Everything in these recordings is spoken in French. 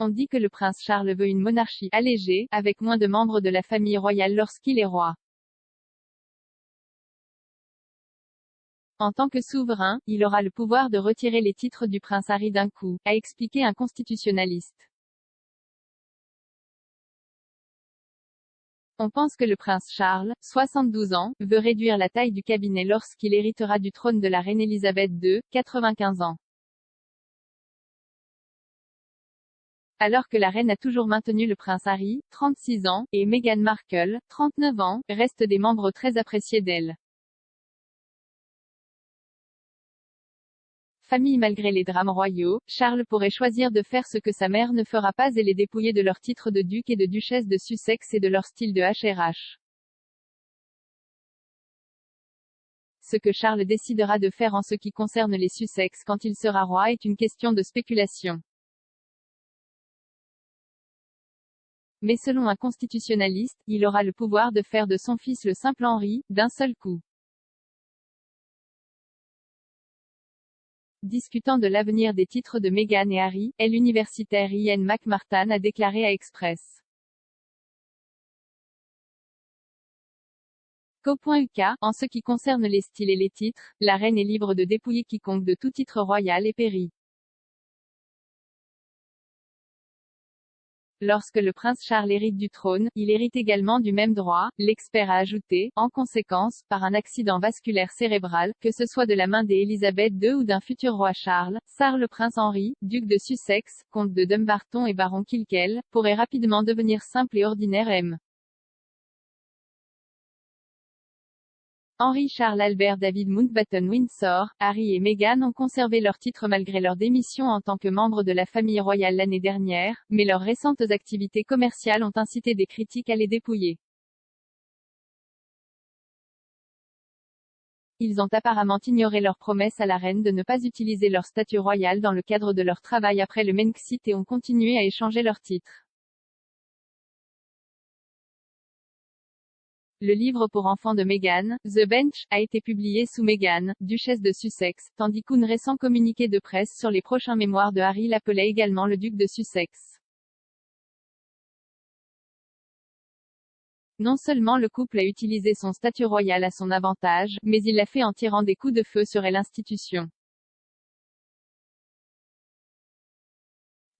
On dit que le prince Charles veut une monarchie allégée, avec moins de membres de la famille royale lorsqu'il est roi. En tant que souverain, il aura le pouvoir de retirer les titres du prince Harry d'un coup, a expliqué un constitutionnaliste. On pense que le prince Charles, 72 ans, veut réduire la taille du cabinet lorsqu'il héritera du trône de la reine Elisabeth II, 95 ans. Alors que la reine a toujours maintenu le prince Harry, 36 ans, et Meghan Markle, 39 ans, restent des membres très appréciés d'elle. Famille. Malgré les drames royaux, Charles pourrait choisir de faire ce que sa mère ne fera pas et les dépouiller de leurs titres de duc et de duchesse de Sussex et de leur style de HRH. Ce que Charles décidera de faire en ce qui concerne les Sussex quand il sera roi est une question de spéculation. Mais selon un constitutionnaliste, il aura le pouvoir de faire de son fils le simple Henri, d'un seul coup. Discutant de l'avenir des titres de Meghan et Harry, l'universitaire Ian McMartin a déclaré à Express. Co.uk, en ce qui concerne les styles et les titres, la reine est libre de dépouiller quiconque de tout titre royal et péri. Lorsque le prince Charles hérite du trône, il hérite également du même droit, l'expert a ajouté, en conséquence, par un accident vasculaire cérébral, que ce soit de la main d'Élisabeth II ou d'un futur roi Charles, le prince Henri, duc de Sussex, comte de Dumbarton et baron Kilkeel, pourrait rapidement devenir simple et ordinaire M. Henri Charles Albert David Mountbatten Windsor, Harry et Meghan ont conservé leur titre malgré leur démission en tant que membres de la famille royale l'année dernière, mais leurs récentes activités commerciales ont incité des critiques à les dépouiller. Ils ont apparemment ignoré leur promesse à la reine de ne pas utiliser leur statut royal dans le cadre de leur travail après le Brexit et ont continué à échanger leurs titres. Le livre pour enfants de Meghan, The Bench, a été publié sous Meghan, duchesse de Sussex, tandis qu'un récent communiqué de presse sur les prochains mémoires de Harry l'appelait également le duc de Sussex. Non seulement le couple a utilisé son statut royal à son avantage, mais il l'a fait en tirant des coups de feu sur l'institution.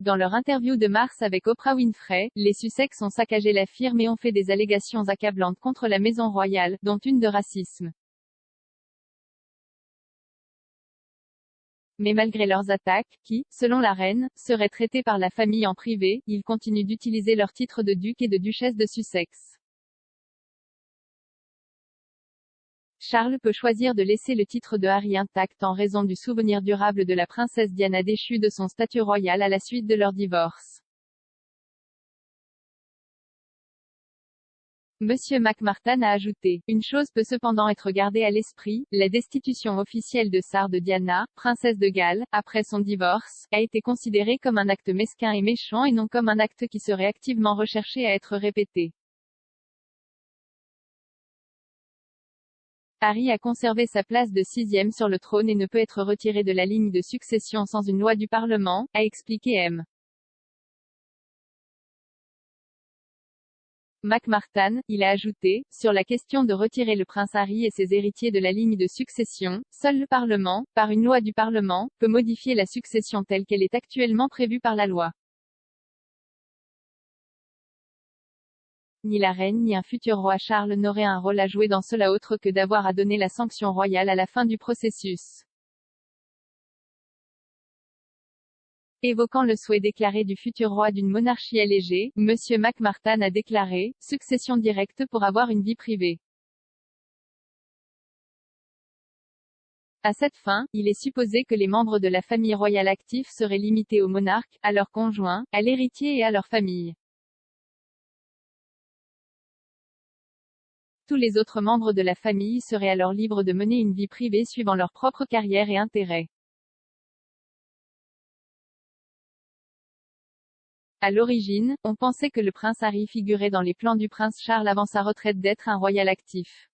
Dans leur interview de mars avec Oprah Winfrey, les Sussex ont saccagé la firme et ont fait des allégations accablantes contre la maison royale, dont une de racisme. Mais malgré leurs attaques, qui, selon la reine, seraient traitées par la famille en privé, ils continuent d'utiliser leur titre de duc et de duchesse de Sussex. Charles peut choisir de laisser le titre de Harry intact en raison du souvenir durable de la princesse Diana déchue de son statut royal à la suite de leur divorce. Monsieur McMartin a ajouté, une chose peut cependant être gardée à l'esprit, la destitution officielle de Sarah de Diana, princesse de Galles, après son divorce, a été considérée comme un acte mesquin et méchant et non comme un acte qui serait activement recherché à être répété. Harry a conservé sa place de 6e sur le trône et ne peut être retiré de la ligne de succession sans une loi du Parlement, a expliqué M. McMartin. Il a ajouté, sur la question de retirer le prince Harry et ses héritiers de la ligne de succession, seul le Parlement, par une loi du Parlement, peut modifier la succession telle qu'elle est actuellement prévue par la loi. Ni la reine ni un futur roi Charles n'auraient un rôle à jouer dans cela autre que d'avoir à donner la sanction royale à la fin du processus. Évoquant le souhait déclaré du futur roi d'une monarchie allégée, M. McMartin a déclaré « Succession directe pour avoir une vie privée ». À cette fin, il est supposé que les membres de la famille royale actifs seraient limités au monarque, à leurs conjoints, à l'héritier et à leur famille. Tous les autres membres de la famille seraient alors libres de mener une vie privée suivant leur propre carrière et intérêts. À l'origine, on pensait que le prince Harry figurait dans les plans du prince Charles avant sa retraite d'être un royal actif.